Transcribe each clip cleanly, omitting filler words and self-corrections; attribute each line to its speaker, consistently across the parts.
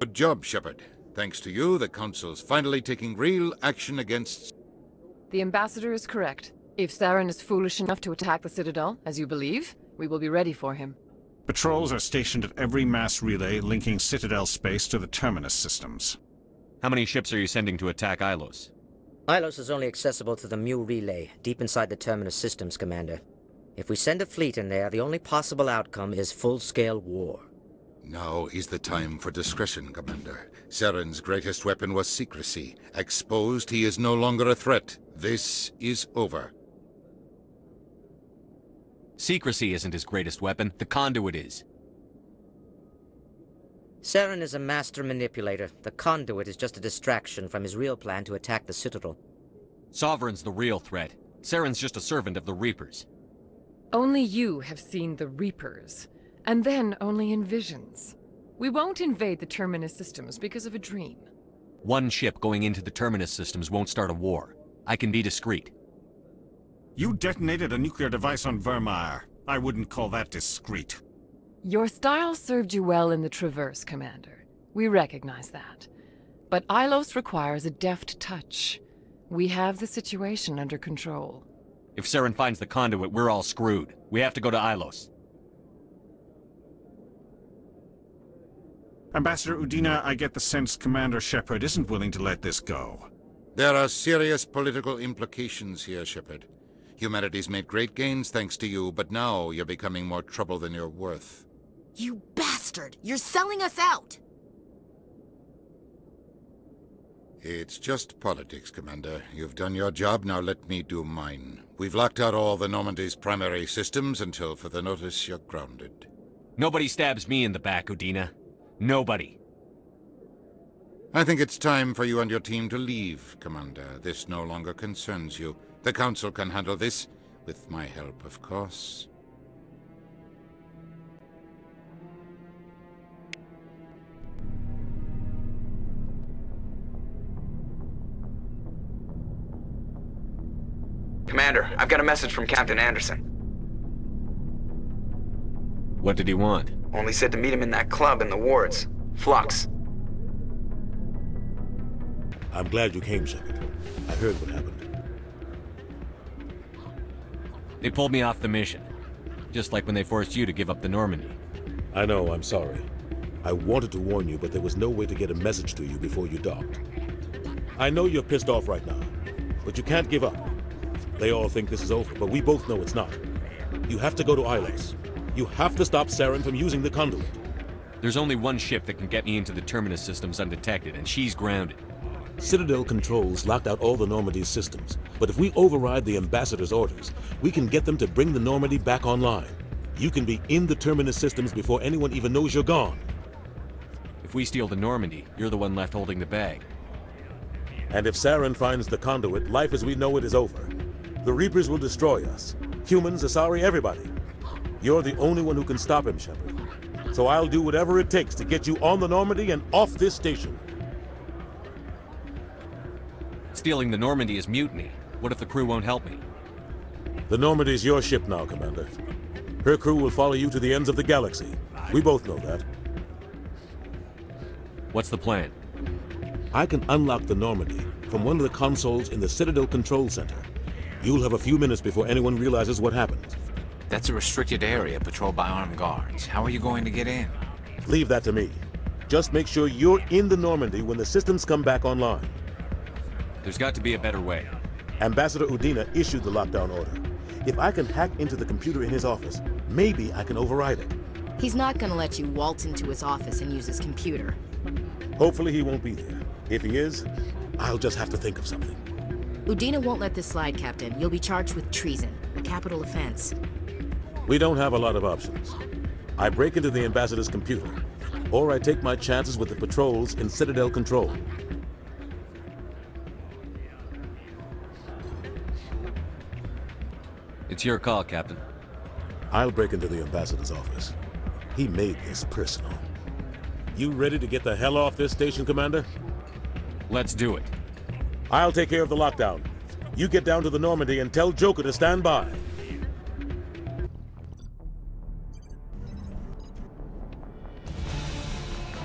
Speaker 1: Good job, Shepard. Thanks to you, the Council's finally taking real action against...
Speaker 2: The Ambassador is correct. If Saren is foolish enough to attack the Citadel, as you believe, we will be ready for him.
Speaker 3: Patrols are stationed at every mass relay linking Citadel space to the Terminus systems.
Speaker 4: How many ships are you sending to attack Ilos?
Speaker 5: Ilos is only accessible to the Mu relay, deep inside the Terminus systems, Commander. If we send a fleet in there, the only possible outcome is full-scale war.
Speaker 1: Now is the time for discretion, Commander. Saren's greatest weapon was secrecy. Exposed, he is no longer a threat. This is over.
Speaker 4: Secrecy isn't his greatest weapon. The conduit is.
Speaker 5: Saren is a master manipulator. The conduit is just a distraction from his real plan to attack the Citadel.
Speaker 4: Sovereign's the real threat. Saren's just a servant of the Reapers.
Speaker 2: Only you have seen the Reapers, and then only in visions. We won't invade the Terminus systems because of a dream.
Speaker 4: One ship going into the Terminus systems won't start a war. I can be discreet.
Speaker 3: You detonated a nuclear device on Vermeer. I wouldn't call that discreet.
Speaker 2: Your style served you well in the Traverse, Commander. We recognize that. But Ilos requires a deft touch. We have the situation under control.
Speaker 4: If Saren finds the conduit, we're all screwed. We have to go to Ilos.
Speaker 3: Ambassador Udina, I get the sense Commander Shepard isn't willing to let this go.
Speaker 1: There are serious political implications here, Shepard. Humanity's made great gains thanks to you, but now you're becoming more trouble than you're worth.
Speaker 6: You bastard! You're selling us out!
Speaker 1: It's just politics, Commander. You've done your job, now let me do mine. We've locked out all the Normandy's primary systems until further notice you're grounded.
Speaker 4: Nobody stabs me in the back, Udina. Nobody.
Speaker 1: I think it's time for you and your team to leave, Commander. This no longer concerns you. The Council can handle this, with my help, of course.
Speaker 7: Commander, I've got a message from Captain Anderson.
Speaker 4: What did he want?
Speaker 7: Only said to meet him in that club in the wards. Flux.
Speaker 8: I'm glad you came, Shepard. I heard what happened.
Speaker 4: They pulled me off the mission. Just like when they forced you to give up the Normandy.
Speaker 8: I know, I'm sorry. I wanted to warn you, but there was no way to get a message to you before you docked. I know you're pissed off right now, but you can't give up. They all think this is over, but we both know it's not. You have to go to Ilos. You have to stop Saren from using the conduit.
Speaker 4: There's only one ship that can get me into the Terminus systems undetected, and she's grounded.
Speaker 8: Citadel controls locked out all the Normandy's systems, but if we override the Ambassador's orders, we can get them to bring the Normandy back online. You can be in the Terminus systems before anyone even knows you're gone.
Speaker 4: If we steal the Normandy, you're the one left holding the bag.
Speaker 8: And if Saren finds the conduit, life as we know it is over. The Reapers will destroy us. Humans, Asari, everybody. You're the only one who can stop him, Shepard. So I'll do whatever it takes to get you on the Normandy and off this station.
Speaker 4: Stealing the Normandy is mutiny. What if the crew won't help me?
Speaker 8: The Normandy's your ship now, Commander. Her crew will follow you to the ends of the galaxy. We both know that.
Speaker 4: What's the plan?
Speaker 8: I can unlock the Normandy from one of the consoles in the Citadel Control Center. You'll have a few minutes before anyone realizes what happened.
Speaker 9: That's a restricted area patrolled by armed guards. How are you going to get in?
Speaker 8: Leave that to me. Just make sure you're in the Normandy when the systems come back online.
Speaker 4: There's got to be a better way.
Speaker 8: Ambassador Udina issued the lockdown order. If I can hack into the computer in his office, maybe I can override it.
Speaker 6: He's not gonna let you waltz into his office and use his computer.
Speaker 8: Hopefully he won't be there. If he is, I'll just have to think of something.
Speaker 6: Udina won't let this slide, Captain. You'll be charged with treason, a capital offense.
Speaker 8: We don't have a lot of options. I break into the Ambassador's computer, or I take my chances with the patrols in Citadel Control.
Speaker 4: It's your call, Captain.
Speaker 8: I'll break into the Ambassador's office. He made this personal. You ready to get the hell off this station, Commander?
Speaker 4: Let's do it.
Speaker 8: I'll take care of the lockdown. You get down to the Normandy and tell Joker to stand by.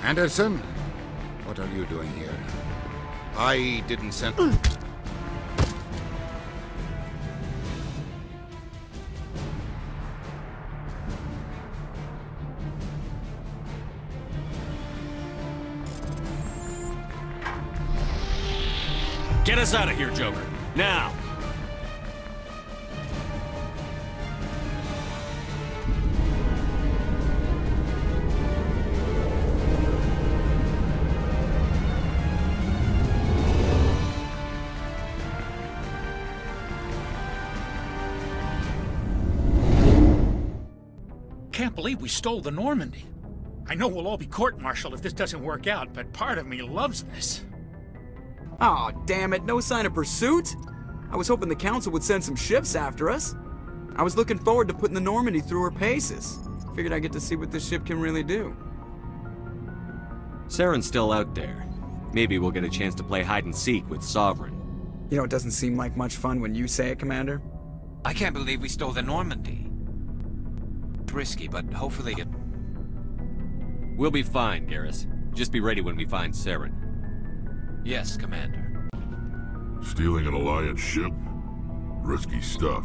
Speaker 1: Anderson, what are you doing here? I didn't send...
Speaker 4: Get us out of here, Joker. Now!
Speaker 10: Can't believe we stole the Normandy. I know we'll all be court-martialed if this doesn't work out, but part of me loves this.
Speaker 11: Aw, damn it, no sign of pursuit? I was hoping the Council would send some ships after us. I was looking forward to putting the Normandy through her paces. Figured I'd get to see what this ship can really do.
Speaker 4: Saren's still out there. Maybe we'll get a chance to play hide-and-seek with Sovereign.
Speaker 11: You know, it doesn't seem like much fun when you say it, Commander.
Speaker 9: I can't believe we stole the Normandy. It's risky, but hopefully it...
Speaker 4: We'll be fine, Garrus. Just be ready when we find Saren.
Speaker 9: Yes, Commander.
Speaker 12: Stealing an Alliance ship? Risky stuff.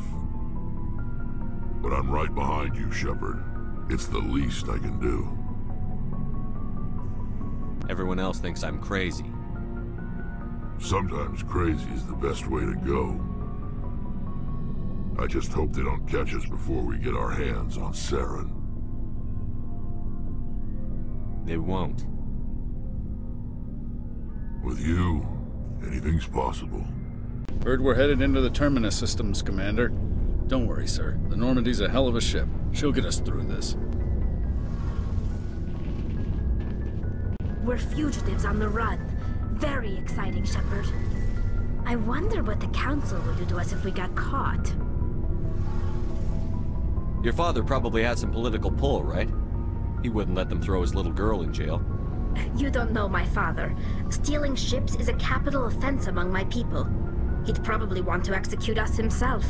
Speaker 12: But I'm right behind you, Shepard. It's the least I can do.
Speaker 4: Everyone else thinks I'm crazy.
Speaker 12: Sometimes crazy is the best way to go. I just hope they don't catch us before we get our hands on Saren.
Speaker 4: They won't.
Speaker 12: With you, anything's possible.
Speaker 13: Heard we're headed into the Terminus systems, Commander. Don't worry, sir. The Normandy's a hell of a ship. She'll get us through this.
Speaker 14: We're fugitives on the run. Very exciting, Shepard. I wonder what the Council would do to us if we got caught.
Speaker 4: Your father probably had some political pull, right? He wouldn't let them throw his little girl in jail.
Speaker 14: You don't know my father. Stealing ships is a capital offense among my people. He'd probably want to execute us himself.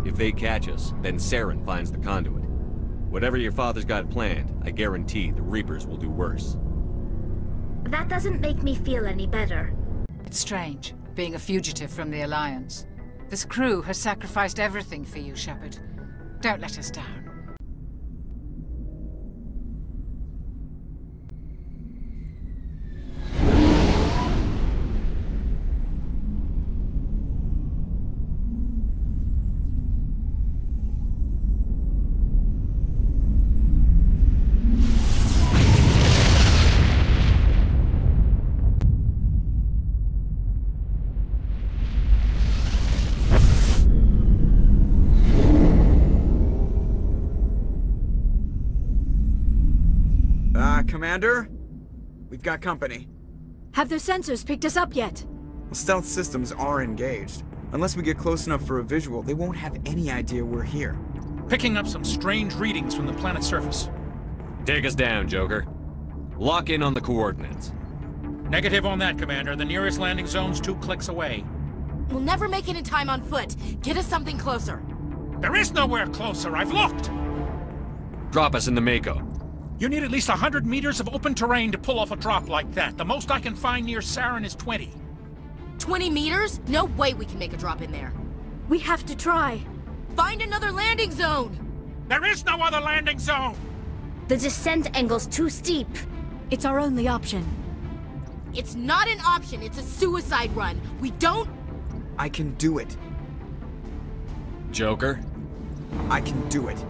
Speaker 4: If they catch us, then Saren finds the conduit. Whatever your father's got planned, I guarantee the Reapers will do worse.
Speaker 14: That doesn't make me feel any better.
Speaker 15: It's strange, being a fugitive from the Alliance. This crew has sacrificed everything for you, Shepard. Don't let us down.
Speaker 11: Commander? We've got company.
Speaker 16: Have their sensors picked us up yet?
Speaker 11: Well, stealth systems are engaged. Unless we get close enough for a visual, they won't have any idea we're here.
Speaker 10: Picking up some strange readings from the planet's surface.
Speaker 4: Take us down, Joker. Lock in on the coordinates.
Speaker 10: Negative on that, Commander. The nearest landing zone's 2 clicks away.
Speaker 6: We'll never make it in time on foot. Get us something closer.
Speaker 10: There is nowhere closer. I've looked!
Speaker 4: Drop us in the Mako.
Speaker 10: You need at least 100 meters of open terrain to pull off a drop like that. The most I can find near Saren is 20.
Speaker 6: 20 meters? No way we can make a drop in there.
Speaker 16: We have to try.
Speaker 6: Find another landing zone!
Speaker 10: There is no other landing zone!
Speaker 14: The descent angle's too steep.
Speaker 16: It's our only option.
Speaker 6: It's not an option, it's a suicide run. We don't...
Speaker 11: I can do it.
Speaker 4: Joker?
Speaker 11: I can do it.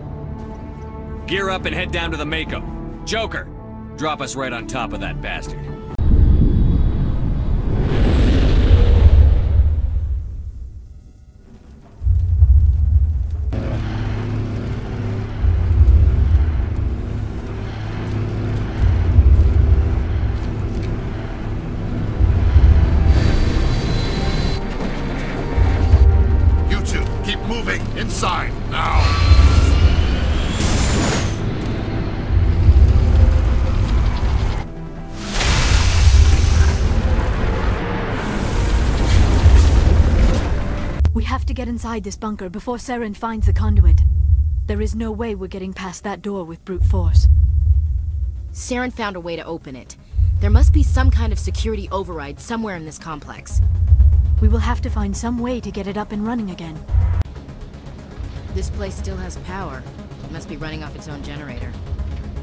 Speaker 4: Gear up and head down to the Mako. Joker, drop us right on top of that bastard.
Speaker 12: You two, keep moving. Inside, now!
Speaker 16: We have to get inside this bunker before Saren finds the conduit. There is no way we're getting past that door with brute force.
Speaker 6: Saren found a way to open it. There must be some kind of security override somewhere in this complex.
Speaker 16: We will have to find some way to get it up and running again.
Speaker 6: This place still has power. It must be running off its own generator.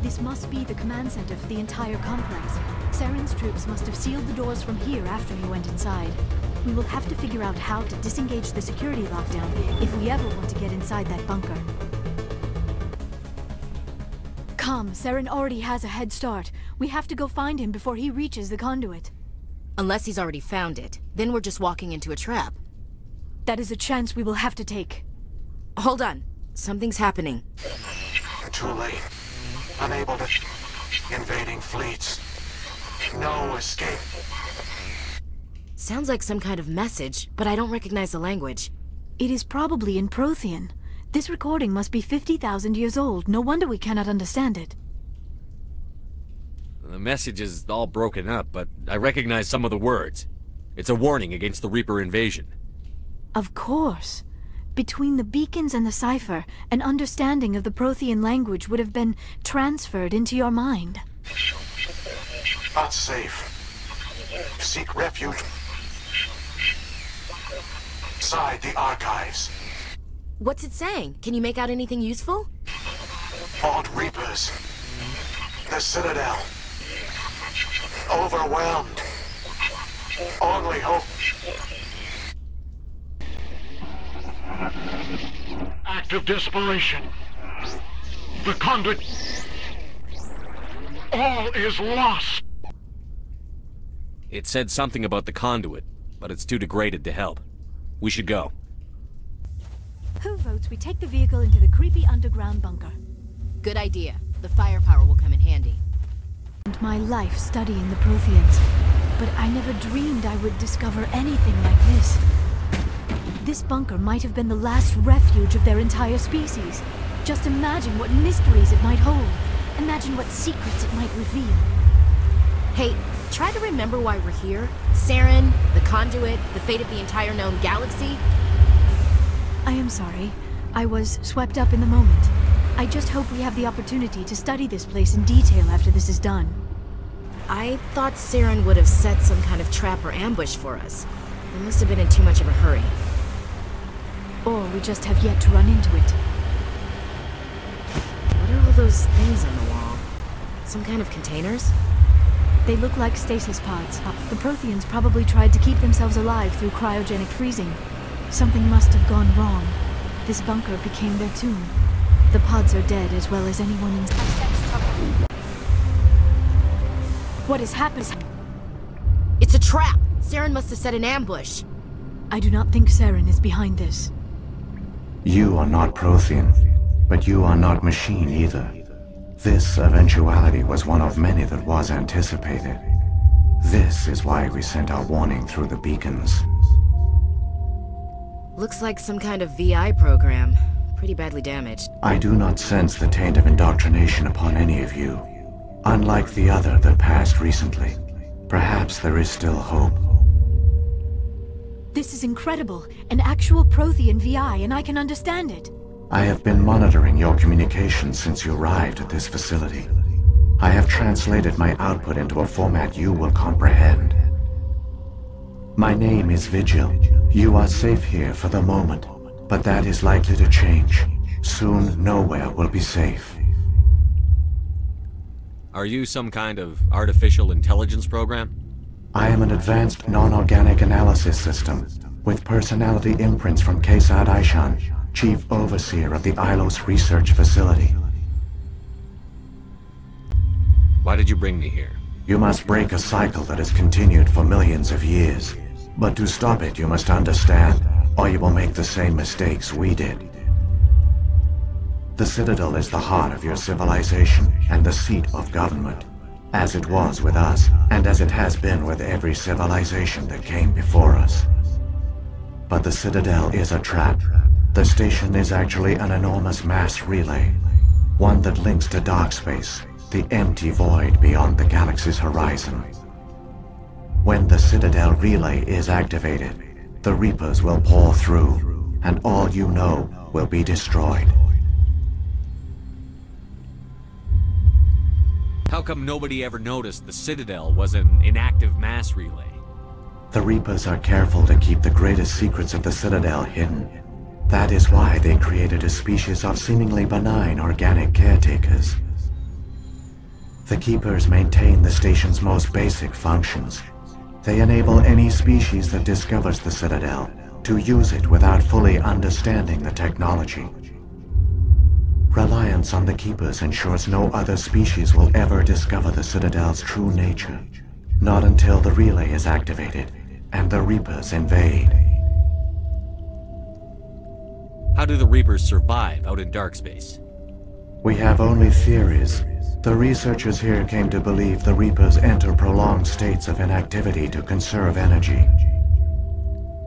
Speaker 16: This must be the command center for the entire complex. Saren's troops must have sealed the doors from here after he went inside. We will have to figure out how to disengage the security lockdown if we ever want to get inside that bunker. Come, Saren already has a head start. We have to go find him before he reaches the conduit.
Speaker 6: Unless he's already found it. Then we're just walking into a trap.
Speaker 16: That is a chance we will have to take.
Speaker 6: Hold on. Something's happening.
Speaker 17: Too late. Unable to... Invading fleets. No escape.
Speaker 6: Sounds like some kind of message, but I don't recognize the language.
Speaker 16: It is probably in Prothean. This recording must be 50,000 years old. No wonder we cannot understand it.
Speaker 4: The message is all broken up, but I recognize some of the words. It's a warning against the Reaper invasion.
Speaker 16: Of course. Between the beacons and the cipher, an understanding of the Prothean language would have been transferred into your mind.
Speaker 17: Not safe. Seek refuge inside the archives.
Speaker 6: What's it saying? Can you make out anything useful?
Speaker 17: Fought Reapers. The Citadel. Overwhelmed. Only hope. Act of desperation. The conduit. All is lost.
Speaker 4: It said something about the conduit, but it's too degraded to help. We should go.
Speaker 16: Who votes we take the vehicle into the creepy underground bunker?
Speaker 6: Good idea. The firepower will come in handy.
Speaker 16: And my life studying the Protheans, but I never dreamed I would discover anything like this. This bunker might have been the last refuge of their entire species. Just imagine what mysteries it might hold. Imagine what secrets it might reveal.
Speaker 6: Hey, try to remember why we're here. Saren, the conduit, the fate of the entire known galaxy.
Speaker 16: I am sorry. I was swept up in the moment. I just hope we have the opportunity to study this place in detail after this is done.
Speaker 6: I thought Saren would have set some kind of trap or ambush for us. We must have been in too much of a hurry.
Speaker 16: Or we just have yet to run into it.
Speaker 6: What are all those things on the wall? Some kind of containers?
Speaker 16: They look like stasis pods. The Protheans probably tried to keep themselves alive through cryogenic freezing. Something must have gone wrong. This bunker became their tomb. The pods are dead as well as anyone inside. What has happened?
Speaker 6: It's a trap! Saren must have set an ambush.
Speaker 16: I do not think Saren is behind this.
Speaker 18: You are not Prothean, but you are not machine either. This eventuality was one of many that was anticipated. This is why we sent our warning through the beacons.
Speaker 6: Looks like some kind of VI program. Pretty badly damaged.
Speaker 18: I do not sense the taint of indoctrination upon any of you. Unlike the other that passed recently. Perhaps there is still hope.
Speaker 16: This is incredible. An actual Prothean VI, and I can understand it.
Speaker 18: I have been monitoring your communications since you arrived at this facility. I have translated my output into a format you will comprehend. My name is Vigil. You are safe here for the moment, but that is likely to change. Soon, nowhere will be safe.
Speaker 4: Are you some kind of artificial intelligence program?
Speaker 18: I am an advanced non-organic analysis system, with personality imprints from Kesad Aishan, Chief Overseer of the Ilos Research Facility.
Speaker 4: Why did you bring me here?
Speaker 18: You must break a cycle that has continued for millions of years. But to stop it, you must understand, or you will make the same mistakes we did. The Citadel is the heart of your civilization and the seat of government, as it was with us, and as it has been with every civilization that came before us. But the Citadel is a trap. The station is actually an enormous mass relay, one that links to dark space, the empty void beyond the galaxy's horizon. When the Citadel relay is activated, the Reapers will pour through, and all you know will be destroyed.
Speaker 4: How come nobody ever noticed the Citadel was an inactive mass relay?
Speaker 18: The Reapers are careful to keep the greatest secrets of the Citadel hidden. That is why they created a species of seemingly benign organic caretakers. The Keepers maintain the station's most basic functions. They enable any species that discovers the Citadel to use it without fully understanding the technology. Reliance on the Keepers ensures no other species will ever discover the Citadel's true nature. Not until the relay is activated and the Reapers invade.
Speaker 4: How do the Reapers survive out in dark space?
Speaker 18: We have only theories. The researchers here came to believe the Reapers enter prolonged states of inactivity to conserve energy.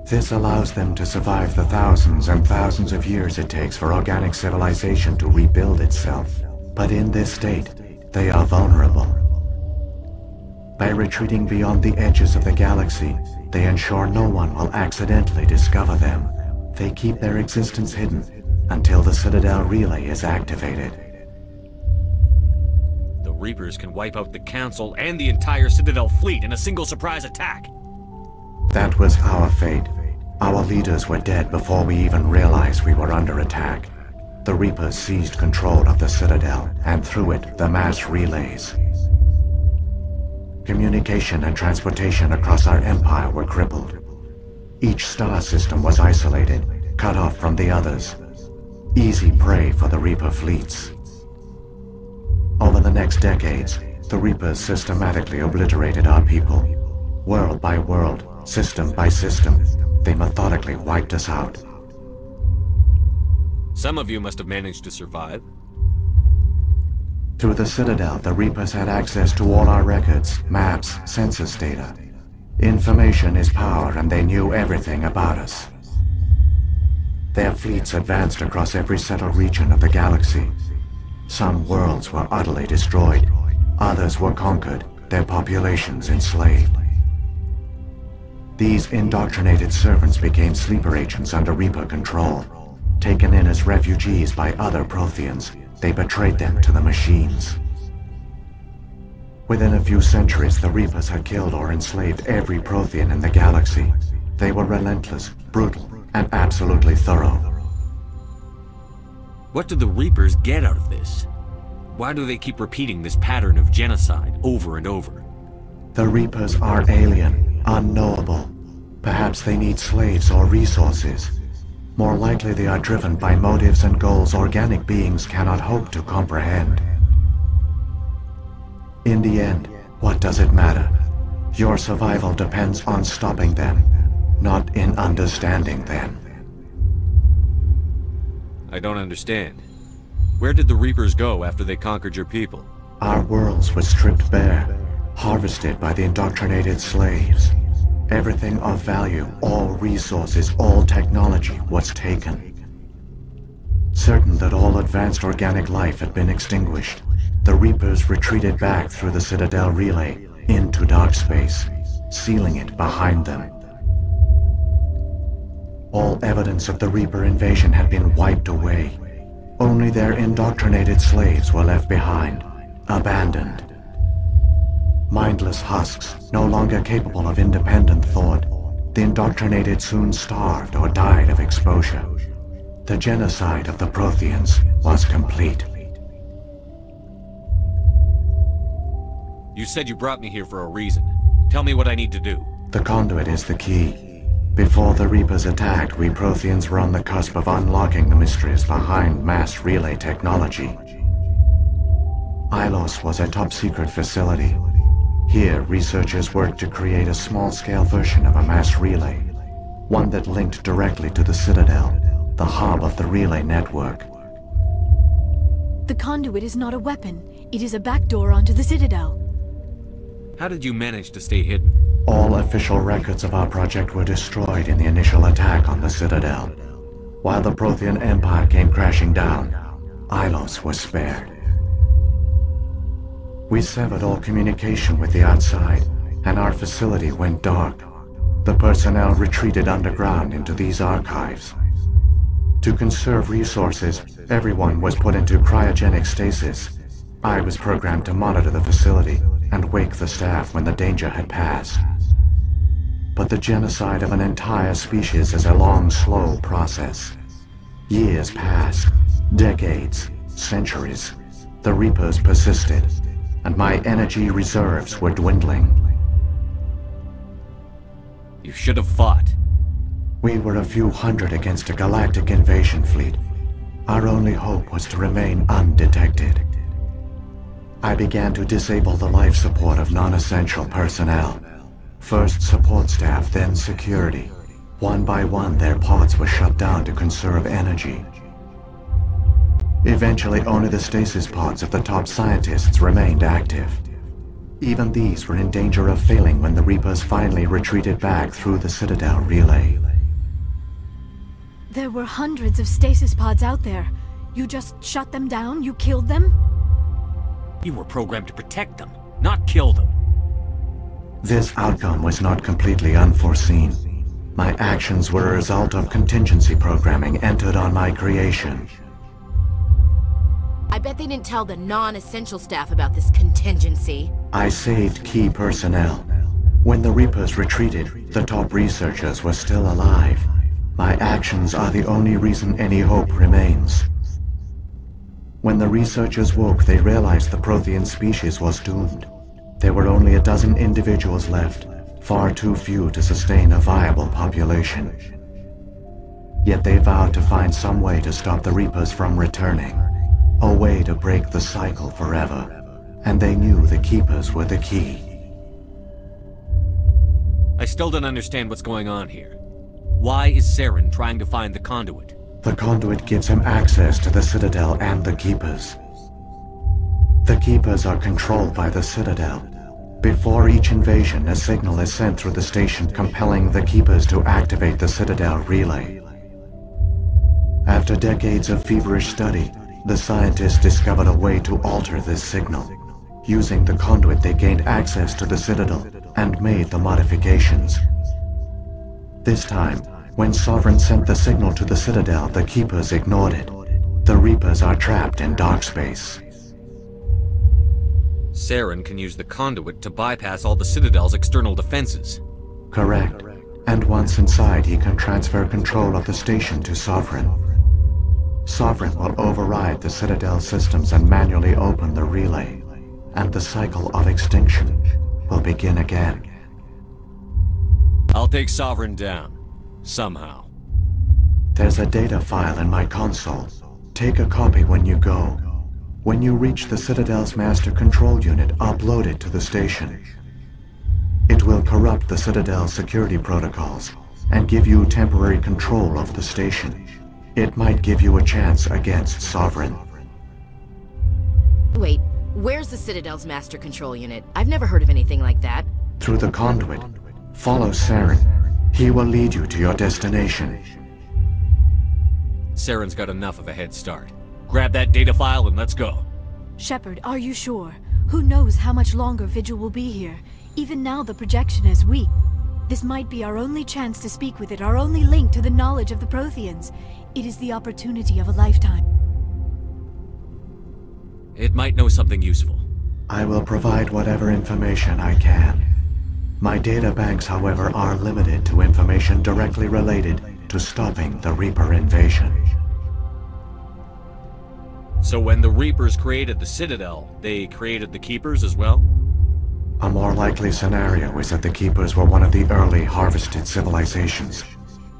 Speaker 18: This allows them to survive the thousands and thousands of years it takes for organic civilization to rebuild itself. But in this state, they are vulnerable. By retreating beyond the edges of the galaxy, they ensure no one will accidentally discover them. They keep their existence hidden until the Citadel relay is activated.
Speaker 4: The Reapers can wipe out the Council and the entire Citadel fleet in a single surprise attack.
Speaker 18: That was our fate. Our leaders were dead before we even realized we were under attack. The Reapers seized control of the Citadel, and through it, the mass relays. Communication and transportation across our empire were crippled. Each star system was isolated, cut off from the others. Easy prey for the Reaper fleets. Over the next decades, the Reapers systematically obliterated our people. World by world, system by system, they methodically wiped us out.
Speaker 4: Some of you must have managed to survive.
Speaker 18: Through the Citadel, the Reapers had access to all our records, maps, census data. Information is power, and they knew everything about us. Their fleets advanced across every settled region of the galaxy. Some worlds were utterly destroyed, others were conquered, their populations enslaved. These indoctrinated servants became sleeper agents under Reaper control. Taken in as refugees by other Protheans, they betrayed them to the machines. Within a few centuries, the Reapers had killed or enslaved every Prothean in the galaxy. They were relentless, brutal, and absolutely thorough.
Speaker 4: What do the Reapers get out of this? Why do they keep repeating this pattern of genocide over and over?
Speaker 18: The Reapers are alien, unknowable. Perhaps they need slaves or resources. More likely they are driven by motives and goals organic beings cannot hope to comprehend. In the end, what does it matter? Your survival depends on stopping them, not in understanding them.
Speaker 4: I don't understand. Where did the Reapers go after they conquered your people?
Speaker 18: Our worlds were stripped bare, harvested by the indoctrinated slaves. Everything of value, all resources, all technology was taken. Certain that all advanced organic life had been extinguished, the Reapers retreated back through the Citadel relay into dark space, sealing it behind them. All evidence of the Reaper invasion had been wiped away. Only their indoctrinated slaves were left behind, abandoned. Mindless husks, no longer capable of independent thought, the indoctrinated soon starved or died of exposure. The genocide of the Protheans was complete.
Speaker 4: You said you brought me here for a reason. Tell me what I need to do.
Speaker 18: The conduit is the key. Before the Reapers attacked, we Protheans were on the cusp of unlocking the mysteries behind mass relay technology. Ilos was a top-secret facility. Here, researchers worked to create a small-scale version of a mass relay, one that linked directly to the Citadel, the hub of the relay network.
Speaker 16: The conduit is not a weapon. It is a backdoor onto the Citadel.
Speaker 4: How did you manage to stay hidden?
Speaker 18: All official records of our project were destroyed in the initial attack on the Citadel. While the Prothean Empire came crashing down, Ilos was spared. We severed all communication with the outside, and our facility went dark. The personnel retreated underground into these archives. To conserve resources, everyone was put into cryogenic stasis. I was programmed to monitor the facility and wake the staff when the danger had passed. But the genocide of an entire species is a long, slow process. Years passed, decades, centuries. The Reapers persisted, and my energy reserves were dwindling.
Speaker 4: You should have fought.
Speaker 18: We were a few hundred against a galactic invasion fleet. Our only hope was to remain undetected. I began to disable the life support of non-essential personnel. First support staff, then security. One by one, their pods were shut down to conserve energy. Eventually, only the stasis pods of the top scientists remained active. Even these were in danger of failing when the Reapers finally retreated back through the Citadel relay.
Speaker 16: There were hundreds of stasis pods out there. You just shut them down? You killed them?
Speaker 4: You were programmed to protect them, not kill them.
Speaker 18: This outcome was not completely unforeseen. My actions were a result of contingency programming entered on my creation.
Speaker 6: I bet they didn't tell the non-essential staff about this contingency.
Speaker 18: I saved key personnel. When the Reapers retreated, the top researchers were still alive. My actions are the only reason any hope remains. When the researchers woke, they realized the Prothean species was doomed. There were only a dozen individuals left, far too few to sustain a viable population. Yet they vowed to find some way to stop the Reapers from returning. A way to break the cycle forever. And they knew the Keepers were the key.
Speaker 4: I still don't understand what's going on here. Why is Saren trying to find the conduit?
Speaker 18: The conduit gives him access to the Citadel and the Keepers. The Keepers are controlled by the Citadel. Before each invasion, a signal is sent through the station compelling the Keepers to activate the Citadel relay. After decades of feverish study, the scientists discovered a way to alter this signal. Using the conduit, they gained access to the Citadel and made the modifications. This time, when Sovereign sent the signal to the Citadel, the Keepers ignored it. The Reapers are trapped in dark space.
Speaker 4: Saren can use the conduit to bypass all the Citadel's external defenses.
Speaker 18: Correct. And once inside, he can transfer control of the station to Sovereign. Sovereign will override the Citadel systems and manually open the relay. And the cycle of extinction will begin again.
Speaker 4: I'll take Sovereign down. Somehow.
Speaker 18: There's a data file in my console. Take a copy when you go. When you reach the Citadel's master control unit, upload it to the station. It will corrupt the Citadel's security protocols and give you temporary control of the station. It might give you a chance against Sovereign.
Speaker 6: Wait, where's the Citadel's master control unit? I've never heard of anything like that.
Speaker 18: Through the conduit. Follow Saren. He will lead you to your destination.
Speaker 4: Saren's got enough of a head start. Grab that data file and let's go.
Speaker 16: Shepard, are you sure? Who knows how much longer Vigil will be here? Even now the projection is weak. This might be our only chance to speak with it, our only link to the knowledge of the Protheans. It is the opportunity of a lifetime.
Speaker 4: It might know something useful.
Speaker 18: I will provide whatever information I can. My data banks, however, are limited to information directly related to stopping the Reaper invasion.
Speaker 4: So when the Reapers created the Citadel, they created the Keepers as well?
Speaker 18: A more likely scenario is that the Keepers were one of the early harvested civilizations.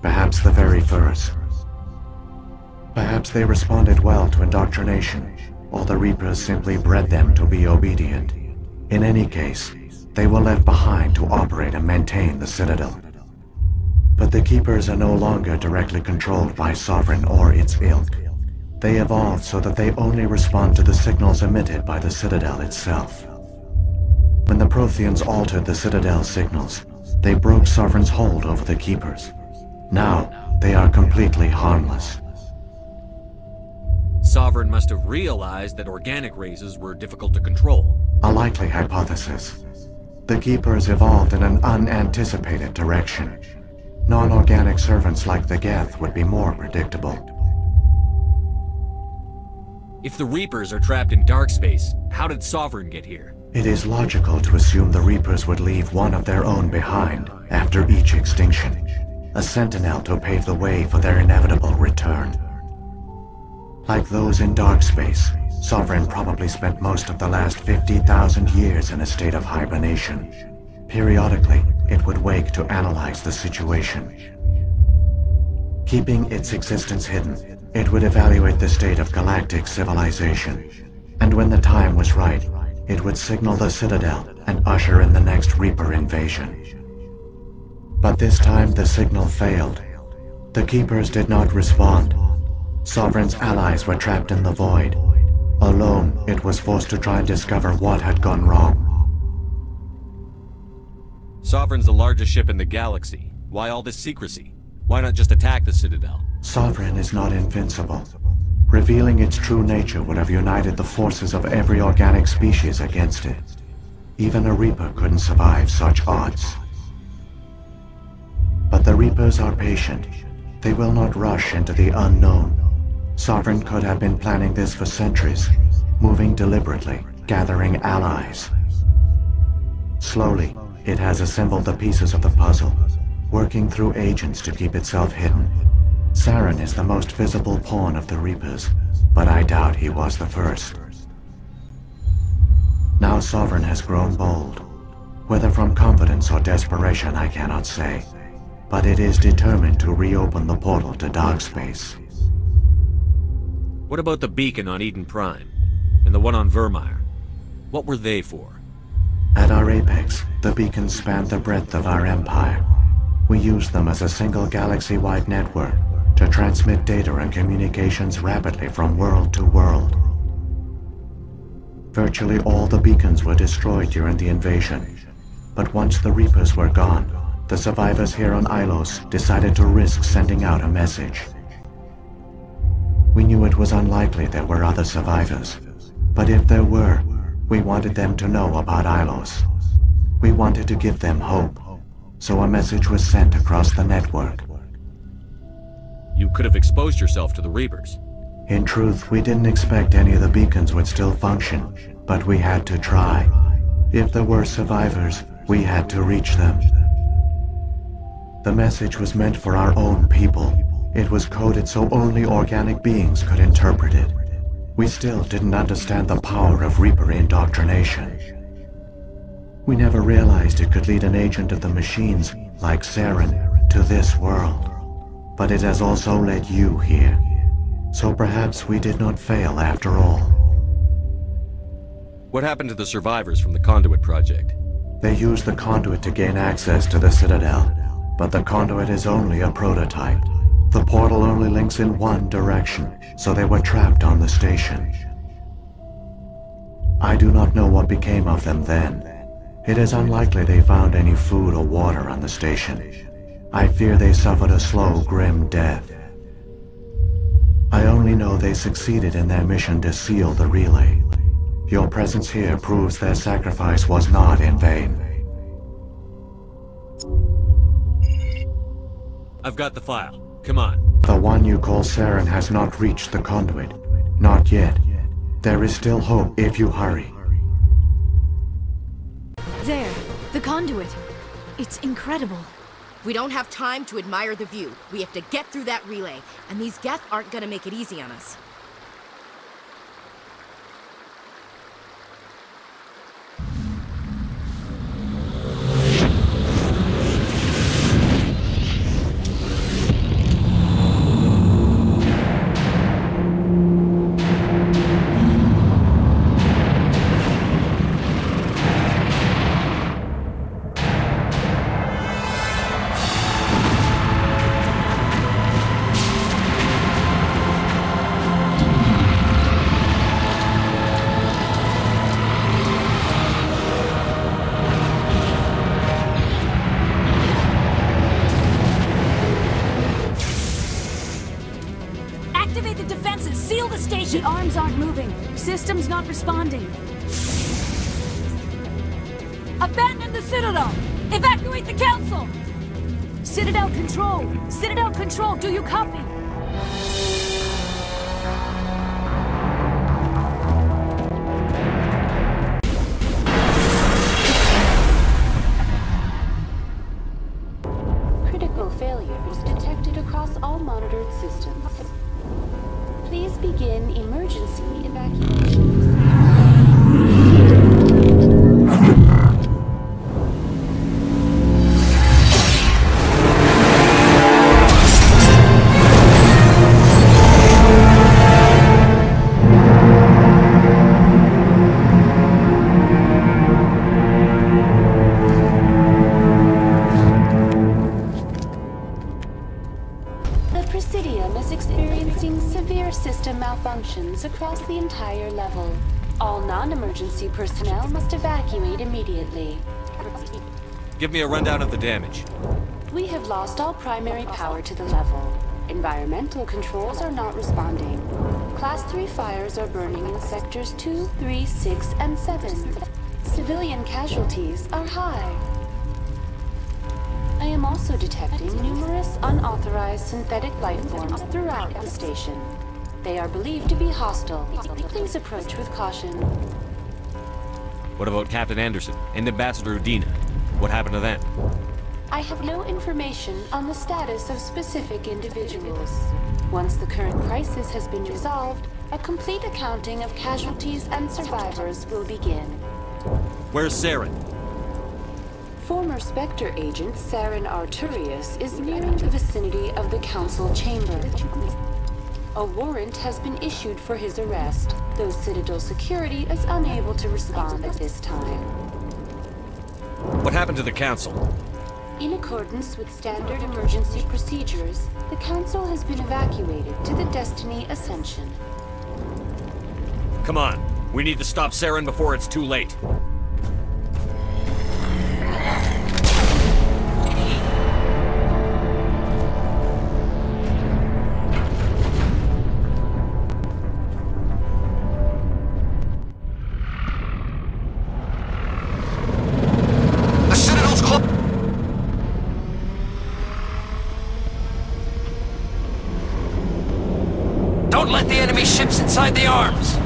Speaker 18: Perhaps the very first. Perhaps they responded well to indoctrination, or the Reapers simply bred them to be obedient. In any case, they were left behind to operate and maintain the Citadel. But the Keepers are no longer directly controlled by Sovereign or its ilk. They evolved so that they only respond to the signals emitted by the Citadel itself. When the Protheans altered the Citadel's signals, they broke Sovereign's hold over the Keepers. Now, they are completely harmless.
Speaker 4: Sovereign must have realized that organic races were difficult to control.
Speaker 18: A likely hypothesis. The Keepers evolved in an unanticipated direction. Non-organic servants like the Geth would be more predictable.
Speaker 4: If the Reapers are trapped in dark space, how did Sovereign get here?
Speaker 18: It is logical to assume the Reapers would leave one of their own behind after each extinction. A sentinel to pave the way for their inevitable return. Like those in dark space, Sovereign probably spent most of the last 50,000 years in a state of hibernation. Periodically, it would wake to analyze the situation. Keeping its existence hidden, it would evaluate the state of galactic civilization. And when the time was right, it would signal the Citadel and usher in the next Reaper invasion. But this time the signal failed. The Keepers did not respond. Sovereign's allies were trapped in the void. Alone, it was forced to try and discover what had gone wrong.
Speaker 4: Sovereign's the largest ship in the galaxy. Why all this secrecy? Why not just attack the Citadel?
Speaker 18: Sovereign is not invincible. Revealing its true nature would have united the forces of every organic species against it. Even a Reaper couldn't survive such odds. But the Reapers are patient. They will not rush into the unknown. Sovereign could have been planning this for centuries, moving deliberately, gathering allies. Slowly, it has assembled the pieces of the puzzle, working through agents to keep itself hidden. Saren is the most visible pawn of the Reapers, but I doubt he was the first. Now Sovereign has grown bold. Whether from confidence or desperation, I cannot say. But it is determined to reopen the portal to dark space.
Speaker 4: What about the beacon on Eden Prime? And the one on Vermeer? What were they for?
Speaker 18: At our apex, the beacons spanned the breadth of our empire. We used them as a single galaxy-wide network to transmit data and communications rapidly from world to world. Virtually all the beacons were destroyed during the invasion. But once the Reapers were gone, the survivors here on Ilos decided to risk sending out a message. We knew it was unlikely there were other survivors, but if there were, we wanted them to know about Ilos. We wanted to give them hope, so a message was sent across the network.
Speaker 4: You could have exposed yourself to the Reapers.
Speaker 18: In truth, we didn't expect any of the beacons would still function, but we had to try. If there were survivors, we had to reach them. The message was meant for our own people. It was coded so only organic beings could interpret it. We still didn't understand the power of Reaper indoctrination. We never realized it could lead an agent of the machines, like Saren, to this world. But it has also led you here. So perhaps we did not fail after all.
Speaker 4: What happened to the survivors from the Conduit project?
Speaker 18: They used the Conduit to gain access to the Citadel, but the Conduit is only a prototype. The portal only links in one direction, so they were trapped on the station. I do not know what became of them then. It is unlikely they found any food or water on the station. I fear they suffered a slow, grim death. I only know they succeeded in their mission to seal the relay. Your presence here proves their sacrifice was not in vain.
Speaker 4: I've got the file. Come on.
Speaker 18: The one you call Saren has not reached the Conduit. Not yet. There is still hope if you hurry.
Speaker 16: There, the Conduit. It's incredible.
Speaker 6: We don't have time to admire the view. We have to get through that relay, and these Geth aren't gonna make it easy on us.
Speaker 16: The arms aren't moving. System's not responding.
Speaker 14: Abandon the Citadel! Evacuate the Council!
Speaker 16: Citadel Control! Citadel Control, do you copy?
Speaker 19: level. All non-emergency personnel must evacuate immediately.
Speaker 4: Give me a rundown of the damage.
Speaker 19: We have lost all primary power to the level. Environmental controls are not responding. Class 3 fires are burning in sectors 2, 3, 6, and 7. Civilian casualties are high. I am also detecting numerous unauthorized synthetic life forms throughout the station. They are believed to be hostile. Please approach with caution.
Speaker 4: What about Captain Anderson and Ambassador Udina? What happened to them?
Speaker 19: I have no information on the status of specific individuals. Once the current crisis has been resolved, a complete accounting of casualties and survivors will begin.
Speaker 4: Where's Saren?
Speaker 19: Former Spectre agent Saren Arturius is nearing the vicinity of the Council chamber. A warrant has been issued for his arrest, though Citadel security is unable to respond at this time.
Speaker 4: What happened to the Council?
Speaker 19: In accordance with standard emergency procedures, the Council has been evacuated to the Destiny Ascension.
Speaker 4: Come on, we need to stop Saren before it's too late.
Speaker 20: Don't let the enemy ships inside the arms!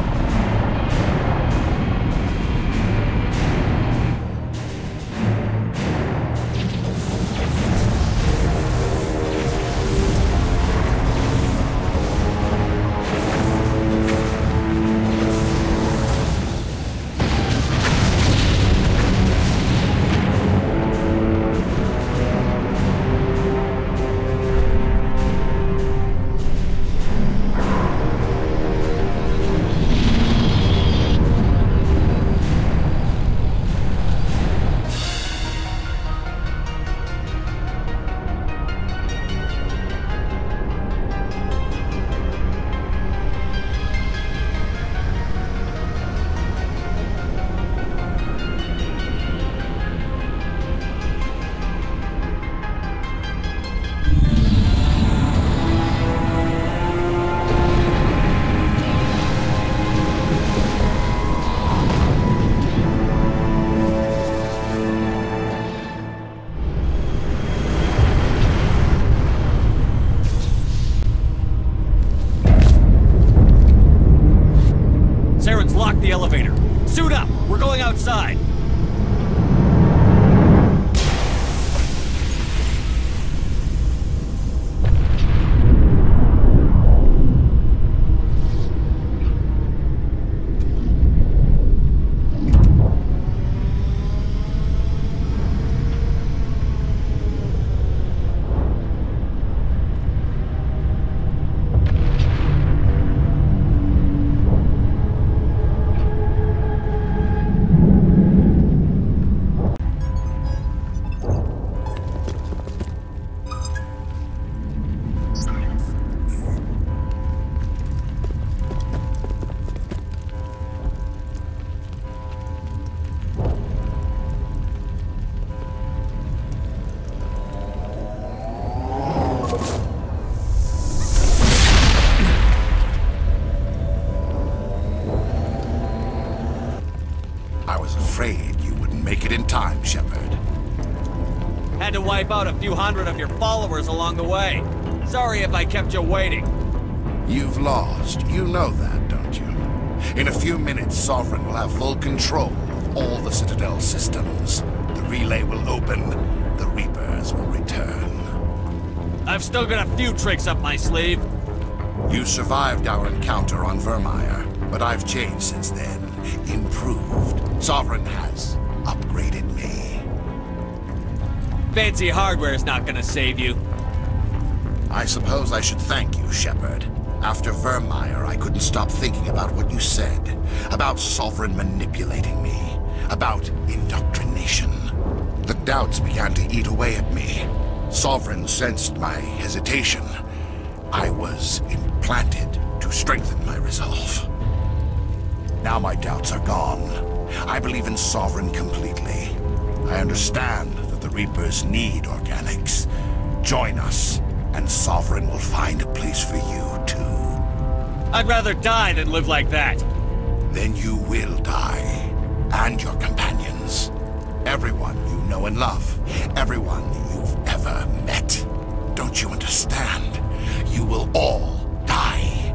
Speaker 4: The elevator. Suit up! We're going outside!
Speaker 21: Afraid you wouldn't make it in time, Shepard.
Speaker 4: Had to wipe out a few hundred of your followers along the way. Sorry if I kept you waiting.
Speaker 21: You've lost. You know that, don't you? In a few minutes, Sovereign will have full control of all the Citadel systems. The relay will open. The Reapers will return.
Speaker 4: I've still got a few tricks up my sleeve.
Speaker 21: You survived our encounter on Vermeer, but I've changed since then. Improved. Sovereign has upgraded me.
Speaker 4: Fancy hardware's not gonna save you.
Speaker 21: I suppose I should thank you, Shepard. After Vermeer, I couldn't stop thinking about what you said. About Sovereign manipulating me. About indoctrination. The doubts began to eat away at me. Sovereign sensed my hesitation. I was implanted to strengthen my resolve. Now my doubts are gone. I believe in Sovereign completely. I understand that the Reapers need organics. Join us, and Sovereign will find a place for you, too.
Speaker 4: I'd rather die than live like that.
Speaker 21: Then you will die. And your companions. Everyone you know and love. Everyone you've ever met. Don't you understand? You will all die.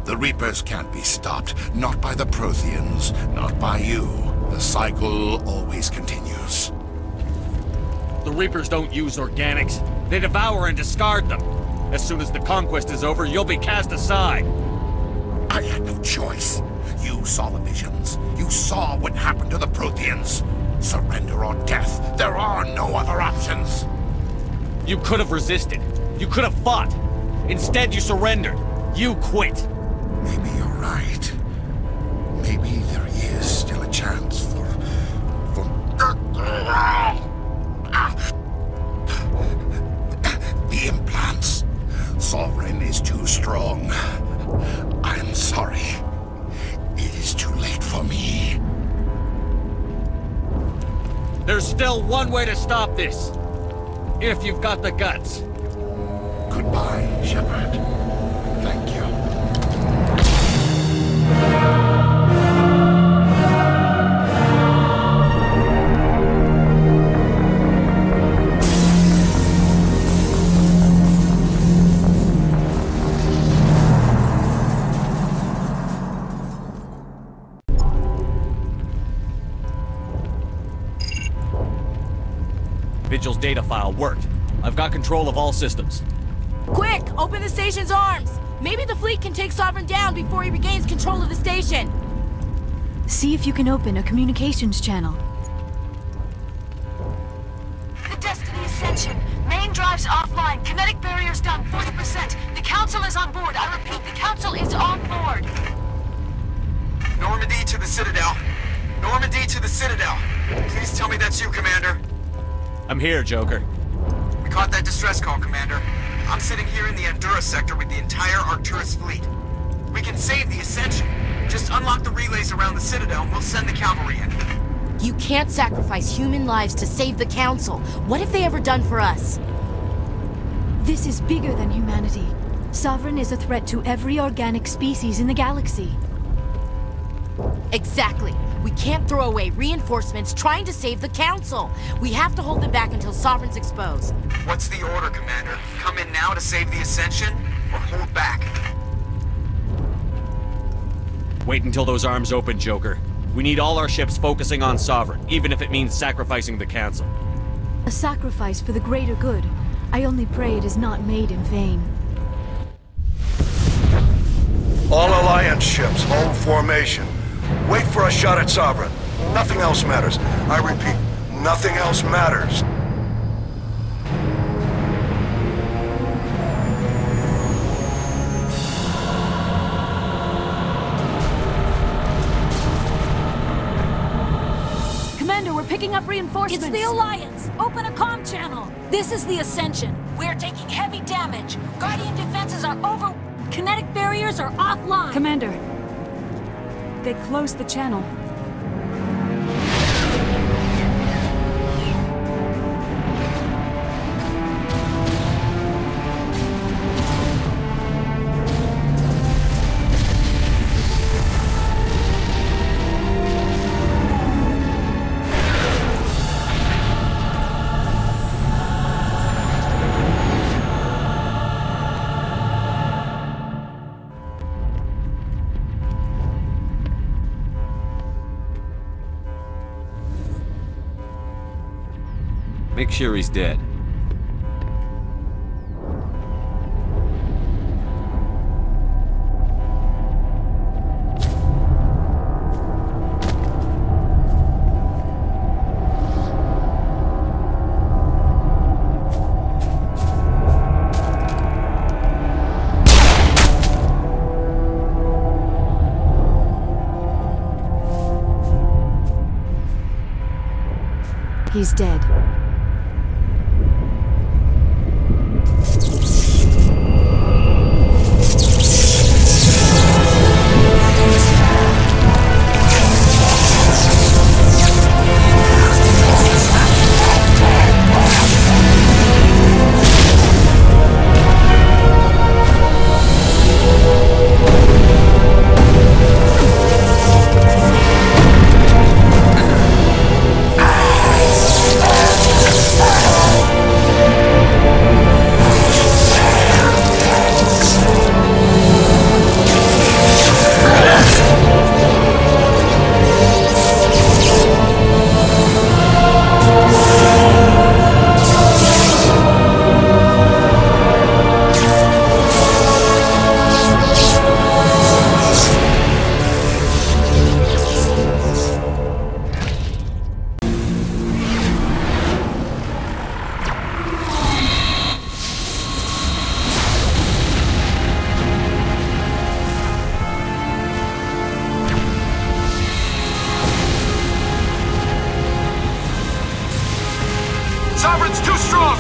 Speaker 21: The Reapers can't be stopped. Not by the Protheans. Not by you. The cycle always continues.
Speaker 4: The Reapers don't use organics. They devour and discard them. As soon as the conquest is over, you'll be cast aside.
Speaker 21: I had no choice. You saw the visions. You saw what happened to the Protheans. Surrender or death. There are no other options.
Speaker 4: You could have resisted. You could have fought. Instead, you surrendered. You quit.
Speaker 21: Maybe you're right. Maybe there is still a chance for... The implants. Sovereign is too strong. I'm sorry. It is too late for me.
Speaker 4: There's still one way to stop this. If you've got the guts.
Speaker 21: Goodbye, Shepard. Thank you.
Speaker 4: Vigil's data file worked. I've got control of all systems.
Speaker 6: Quick! Open the station's arms! Maybe the fleet can take Sovereign down before he regains control of the station!
Speaker 16: See if you can open a communications channel.
Speaker 5: The Destiny Ascension. Main drives offline. Kinetic barriers down 40%. The Council is on board. I repeat, the Council is on board.
Speaker 7: Normandy to the Citadel. Normandy to the Citadel. Please tell me that's you, Commander.
Speaker 4: I'm here, Joker.
Speaker 7: We caught that distress call, Commander. I'm sitting here in the Endura sector with the entire Arcturus fleet. We can save the Ascension. Just unlock the relays around the Citadel and we'll send the cavalry in.
Speaker 6: You can't sacrifice human lives to save the Council. What have they ever done for us?
Speaker 16: This is bigger than humanity. Sovereign is a threat to every organic species in the galaxy.
Speaker 6: Exactly. We can't throw away reinforcements trying to save the Council. We have to hold them back until Sovereign's exposed.
Speaker 7: What's the order, Commander? Come in now to save the Ascension, or hold back?
Speaker 4: Wait until those arms open, Joker. We need all our ships focusing on Sovereign, even if it means sacrificing the Council.
Speaker 16: A sacrifice for the greater good. I only pray it is not made in vain.
Speaker 22: All Alliance ships, hold formation. Wait for a shot at Sovereign. Nothing else matters. I repeat, nothing else matters.
Speaker 14: Commander, we're picking up reinforcements.
Speaker 5: It's the Alliance. Open a comm channel.
Speaker 14: This is the Ascension.
Speaker 5: We're taking heavy damage. Guardian defenses are over. Kinetic barriers are offline.
Speaker 14: Commander, they closed the channel.
Speaker 4: Make sure he's dead.
Speaker 16: He's dead.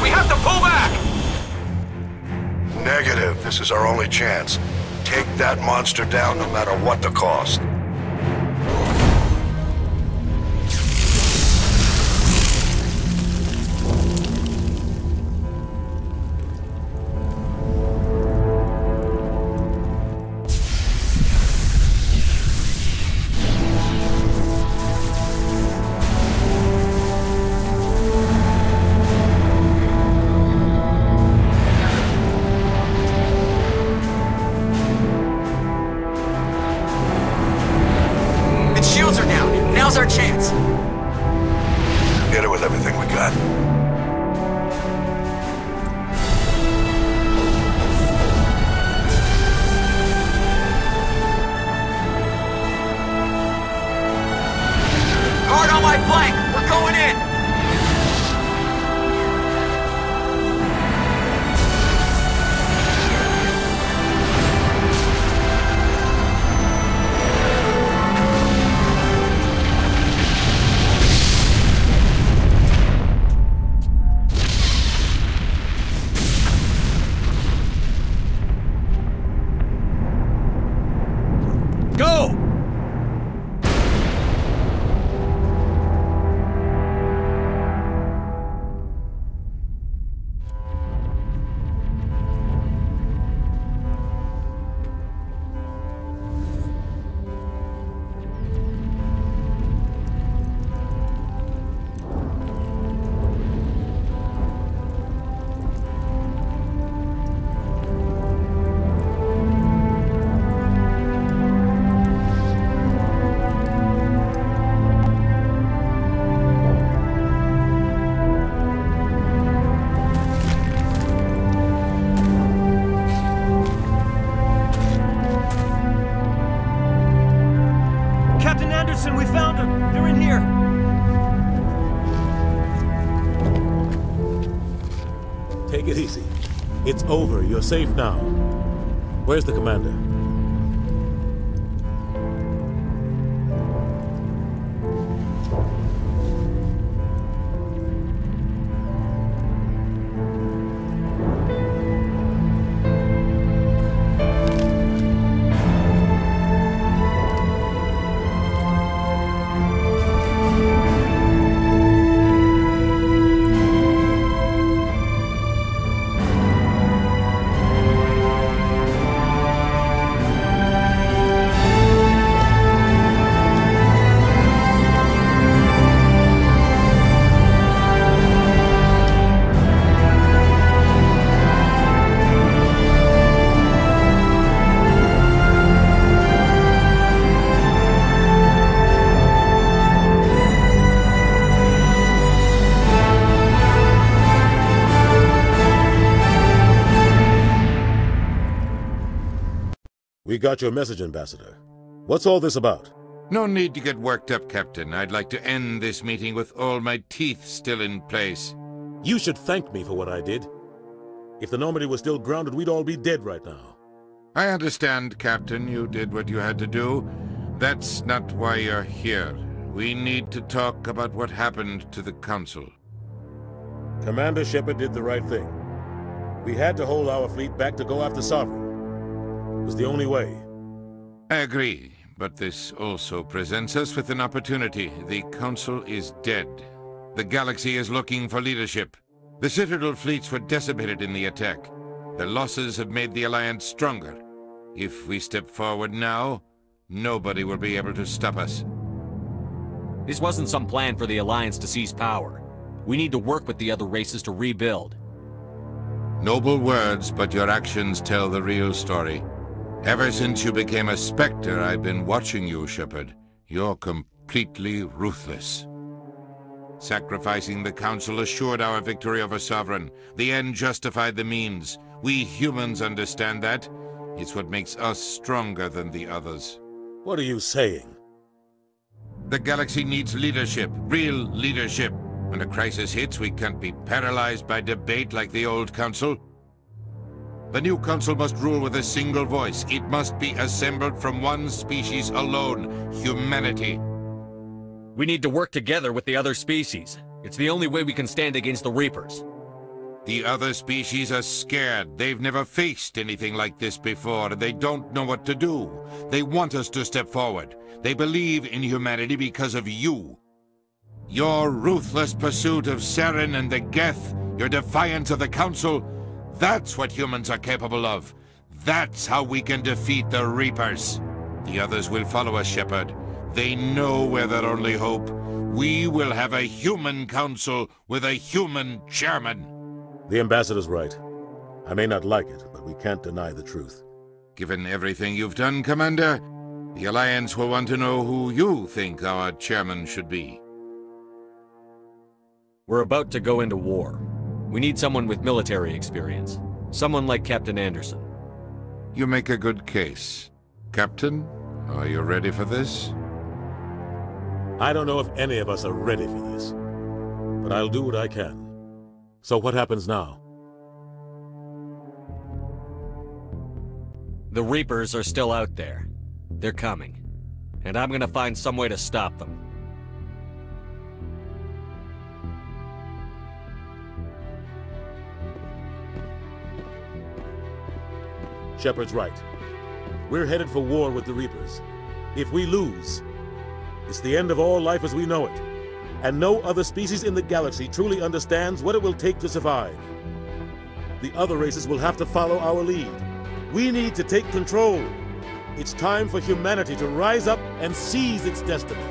Speaker 7: We have to pull back!
Speaker 22: Negative. This is our only chance. Take that monster down no matter what the cost.
Speaker 7: Now's our chance.
Speaker 22: Hit it with everything we got.
Speaker 7: Guard on my flank. We're going in.
Speaker 2: We found them! They're in here!
Speaker 8: Take it easy. It's over. You're safe now. Where's the commander? We got your message, Ambassador. What's all this about?
Speaker 1: No need to get worked up, Captain. I'd like to end this meeting with all my teeth still in place.
Speaker 8: You should thank me for what I did. If the Normandy was still grounded, we'd all be dead right now.
Speaker 1: I understand, Captain. You did what you had to do. That's not why you're here. We need to talk about what happened to the Council.
Speaker 8: Commander Shepard did the right thing. We had to hold our fleet back to go after Sovereign. It was the only way.
Speaker 1: I agree, but this also presents us with an opportunity. The Council is dead. The galaxy is looking for leadership. The Citadel fleets were decimated in the attack. The losses have made the Alliance stronger. If we step forward now, nobody will be able to stop us.
Speaker 4: This wasn't some plan for the Alliance to seize power. We need to work with the other races to rebuild.
Speaker 1: Noble words, but your actions tell the real story. Ever since you became a Spectre, I've been watching you, Shepard. You're completely ruthless. Sacrificing the Council assured our victory over Sovereign. The end justified the means. We humans understand that. It's what makes us stronger than the others.
Speaker 8: What are you saying?
Speaker 1: The galaxy needs leadership, real leadership. When a crisis hits, we can't be paralyzed by debate like the old Council. The new Council must rule with a single voice. It must be assembled from one species alone, humanity.
Speaker 4: We need to work together with the other species. It's the only way we can stand against the Reapers.
Speaker 1: The other species are scared. They've never faced anything like this before, and they don't know what to do. They want us to step forward. They believe in humanity because of you. Your ruthless pursuit of Saren and the Geth, your defiance of the Council, that's what humans are capable of. That's how we can defeat the Reapers. The others will follow us, Shepard. They know we're their only hope. We will have a human council with a human chairman.
Speaker 8: The ambassador's right. I may not like it, but we can't deny the truth.
Speaker 1: Given everything you've done, Commander, the Alliance will want to know who you think our chairman should be.
Speaker 4: We're about to go into war. We need someone with military experience. Someone like Captain Anderson.
Speaker 1: You make a good case. Captain, are you ready for this?
Speaker 8: I don't know if any of us are ready for this, but I'll do what I can. So what happens now?
Speaker 4: The Reapers are still out there. They're coming. And I'm gonna find some way to stop them.
Speaker 8: Shepard's right. We're headed for war with the Reapers. If we lose, it's the end of all life as we know it. And no other species in the galaxy truly understands what it will take to survive. The other races will have to follow our lead. We need to take control. It's time for humanity to rise up and seize its destiny.